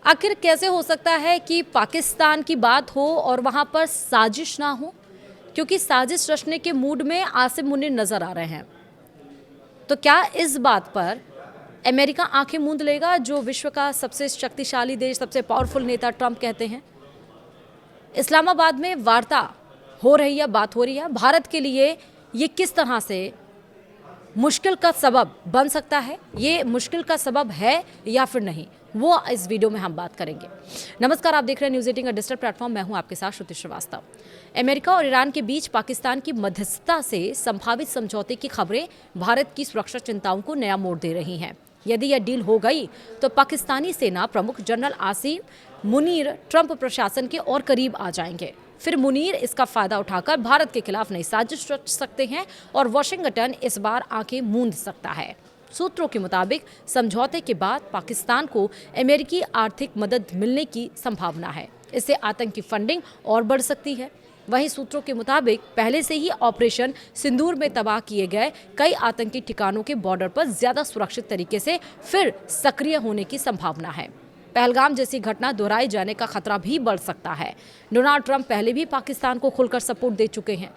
आखिर कैसे हो सकता है कि पाकिस्तान की बात हो और वहां पर साजिश ना हो? क्योंकि साजिश रचने के मूड में आसिम मुनीर नजर आ रहे हैं। तो क्या इस बात पर अमेरिका आंखें मूंद लेगा, जो विश्व का सबसे शक्तिशाली देश, सबसे पावरफुल नेता ट्रंप कहते हैं? इस्लामाबाद में वार्ता हो रही है, बात हो रही है। भारत के लिए ये किस तरह से मुश्किल का सबब बन सकता है, ये मुश्किल का सबब है या फिर नहीं, वो इस वीडियो में हम बात करेंगे। नमस्कार, आप देख रहे हैं न्यूज़ 18 का डिजिटल प्लेटफॉर्म। मैं हूं आपके साथ श्रुति श्रीवास्तव। अमेरिका और ईरान के बीच पाकिस्तान की मध्यस्थता से संभावित समझौते की खबरें भारत की सुरक्षा चिंताओं को नया मोड़ दे रही हैं। यदि यह डील हो गई तो पाकिस्तानी सेना प्रमुख जनरल आसिम मुनीर ट्रंप प्रशासन के और करीब आ जाएंगे। फिर मुनीर इसका फायदा उठाकर भारत के खिलाफ नई साजिश रच सकते हैं और वॉशिंगटन इस बार आंखें मूंद सकता है। सूत्रों के मुताबिक समझौते के बाद पाकिस्तान को अमेरिकी आर्थिक मदद मिलने की संभावना है। इससे आतंकी फंडिंग और बढ़ सकती है। वहीं सूत्रों के मुताबिक पहले से ही ऑपरेशन सिंदूर में तबाह किए गए कई आतंकी ठिकानों के बॉर्डर पर ज्यादा सुरक्षित तरीके से फिर सक्रिय होने की संभावना है। पहलगाम जैसी घटना दोहराए जाने का खतरा भी बढ़ सकता है। डोनाल्ड ट्रंप पहले भी पाकिस्तान को खुलकर सपोर्ट दे चुके हैं।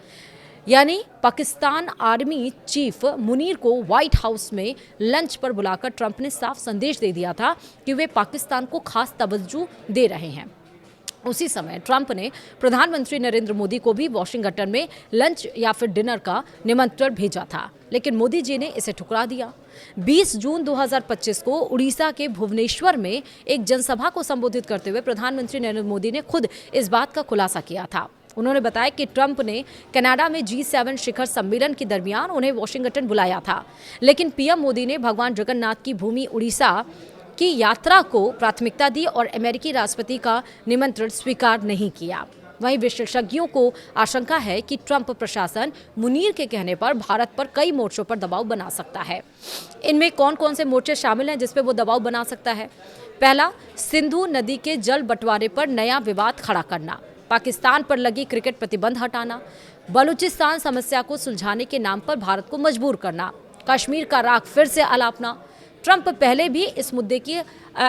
यानी पाकिस्तान आर्मी चीफ मुनीर को व्हाइट हाउस में लंच पर बुलाकर ट्रंप ने साफ संदेश दे दिया था कि वे पाकिस्तान को खास तवज्जो दे रहे हैं। उसी समय ट्रंप ने प्रधानमंत्री नरेंद्र मोदी को भी वॉशिंगटन में लंच या फिर डिनर का निमंत्रण भेजा था, लेकिन मोदी जी ने इसे ठुकरा दिया। 20 जून 2025 को उड़ीसा के भुवनेश्वर में एक जनसभा को संबोधित करते हुए प्रधानमंत्री नरेंद्र मोदी ने खुद इस बात का खुलासा किया था। उन्होंने बताया कि ट्रंप ने कनाडा में G7 शिखर सम्मेलन के दरमियान उन्हें वॉशिंगटन बुलाया था, लेकिन पीएम मोदी ने भगवान जगन्नाथ की भूमि उड़ीसा की यात्रा को प्राथमिकता दी और अमेरिकी राष्ट्रपति का निमंत्रण स्वीकार नहीं किया। वहीं विशेषज्ञों को आशंका है कि ट्रंप प्रशासन मुनीर के कहने पर भारत पर कई मोर्चों पर दबाव बना सकता है। इनमें कौन कौन से मोर्चे शामिल हैं जिस पे वो दबाव बना सकता है? पहला, सिंधु नदी के जल बंटवारे पर नया विवाद खड़ा करना, पाकिस्तान पर लगी क्रिकेट प्रतिबंध हटाना, बलूचिस्तान समस्या को सुलझाने के नाम पर भारत को मजबूर करना, कश्मीर का राग फिर से अलापना। ट्रंप पहले भी इस मुद्दे की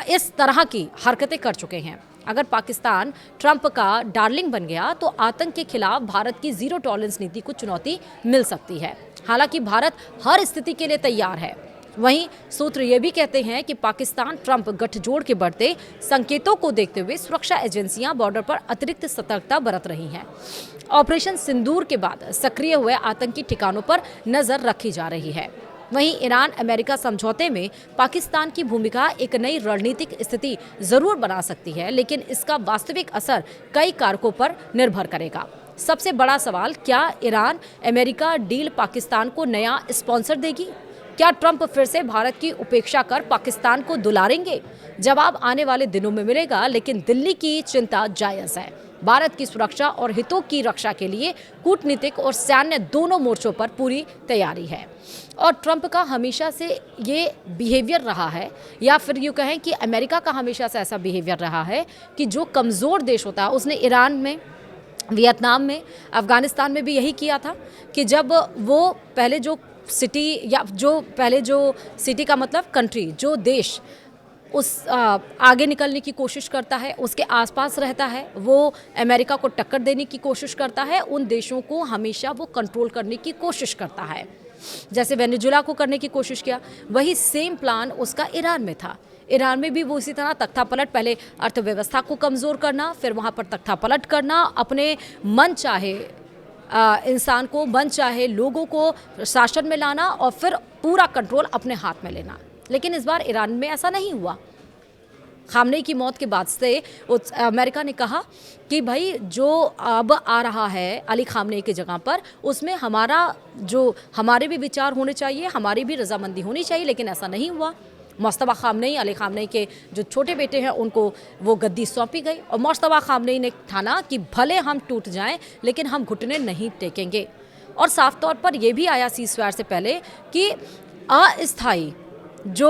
इस तरह की हरकतें कर चुके हैं। अगर पाकिस्तान ट्रंप का डार्लिंग बन गया तो आतंक के खिलाफ भारत की जीरो टॉलरेंस नीति को चुनौती मिल सकती है। हालांकि भारत हर स्थिति के लिए तैयार है। वहीं सूत्र ये भी कहते हैं कि पाकिस्तान ट्रंप गठजोड़ के बढ़ते संकेतों को देखते हुए सुरक्षा एजेंसियां बॉर्डर पर अतिरिक्त सतर्कता बरत रही हैं। ऑपरेशन सिंदूर के बाद सक्रिय हुए आतंकी ठिकानों पर नजर रखी जा रही है। वहीं ईरान अमेरिका समझौते में पाकिस्तान की भूमिका एक नई रणनीतिक स्थिति जरूर बना सकती है, लेकिन इसका वास्तविक असर कई कारकों पर निर्भर करेगा। सबसे बड़ा सवाल, क्या ईरान अमेरिका डील पाकिस्तान को नया स्पॉन्सर देगी? क्या ट्रंप फिर से भारत की उपेक्षा कर पाकिस्तान को दुलारेंगे? जवाब आने वाले दिनों में मिलेगा, लेकिन दिल्ली की चिंता जायज है। भारत की सुरक्षा और हितों की रक्षा के लिए कूटनीतिक और सैन्य दोनों मोर्चों पर पूरी तैयारी है। और ट्रंप का हमेशा से ये बिहेवियर रहा है, या फिर यूँ कहें कि अमेरिका का हमेशा से ऐसा बिहेवियर रहा है कि जो कमज़ोर देश होता है, उसने ईरान में, वियतनाम में, अफ़गानिस्तान में भी यही किया था कि जब वो पहले जो सिटी का मतलब कंट्री, जो देश उस आगे निकलने की कोशिश करता है, उसके आसपास रहता है, वो अमेरिका को टक्कर देने की कोशिश करता है, उन देशों को हमेशा वो कंट्रोल करने की कोशिश करता है। जैसे वेनेजुला को करने की कोशिश किया, वही सेम प्लान उसका ईरान में था। ईरान में भी वो इसी तरह तख्ता पलट, पहले अर्थव्यवस्था को कमज़ोर करना, फिर वहाँ पर तख्ता पलट करना, अपने मन चाहे इंसान को, मन चाहे लोगों को शासन में लाना और फिर पूरा कंट्रोल अपने हाथ में लेना। लेकिन इस बार ईरान में ऐसा नहीं हुआ। खामनेई की मौत के बाद से अमेरिका ने कहा कि भाई जो अब आ रहा है अली खामनेई की जगह पर, उसमें हमारे भी विचार होने चाहिए, हमारी भी रजामंदी होनी चाहिए, लेकिन ऐसा नहीं हुआ। मुस्तफा खामनेई, अली खामनेई के जो छोटे बेटे हैं, उनको वो गद्दी सौंपी गई और मुस्तफा खामनेई ने ठाना कि भले हम टूट जाएं, लेकिन हम घुटने नहीं टेकेंगे। और साफ तौर पर यह भी आया सीज़फायर से पहले कि अस्थायी जो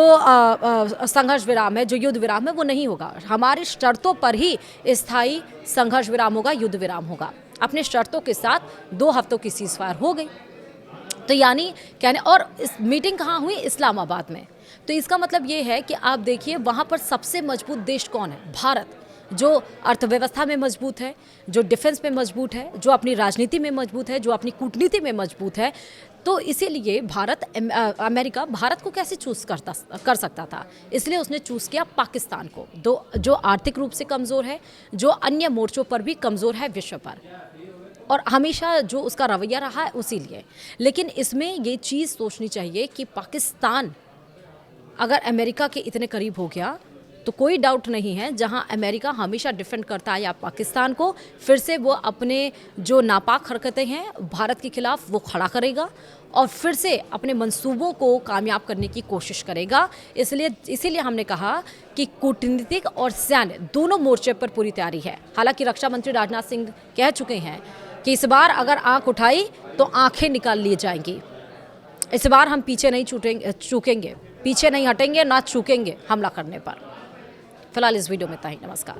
संघर्ष विराम है, जो युद्ध विराम है, वो नहीं होगा। हमारी शर्तों पर ही स्थायी संघर्ष विराम होगा, युद्ध विराम होगा। अपने शर्तों के साथ 2 हफ्तों की सीज़फायर हो गई। तो यानी कहने, और इस मीटिंग कहाँ हुई? इस्लामाबाद में। तो इसका मतलब ये है कि आप देखिए वहाँ पर सबसे मजबूत देश कौन है? भारत, जो अर्थव्यवस्था में मजबूत है, जो डिफेंस में मजबूत है, जो अपनी राजनीति में मजबूत है, जो अपनी कूटनीति में मजबूत है। तो इसीलिए अमेरिका भारत को कैसे चूज़ कर सकता था? इसलिए उसने चूज़ किया पाकिस्तान को, जो आर्थिक रूप से कमज़ोर है, जो अन्य मोर्चों पर भी कमज़ोर है विश्व पर, और हमेशा जो उसका रवैया रहा है उसी लिए। लेकिन इसमें ये चीज़ सोचनी चाहिए कि पाकिस्तान अगर अमेरिका के इतने करीब हो गया तो कोई डाउट नहीं है, जहां अमेरिका हमेशा डिफेंड करता है या पाकिस्तान को, फिर से वो अपने जो नापाक हरकतें हैं भारत के खिलाफ वो खड़ा करेगा और फिर से अपने मंसूबों को कामयाब करने की कोशिश करेगा। इसीलिए हमने कहा कि कूटनीतिक और सैन्य दोनों मोर्चे पर पूरी तैयारी है। हालांकि रक्षा मंत्री राजनाथ सिंह कह चुके हैं कि इस बार अगर आंख उठाई तो आंखें निकाल ली जाएंगी। इस बार हम पीछे नहीं चूकेंगे, पीछे नहीं हटेंगे, ना चूकेंगे हमला करने पर। फिलहाल इस वीडियो में इतना ही। नमस्कार।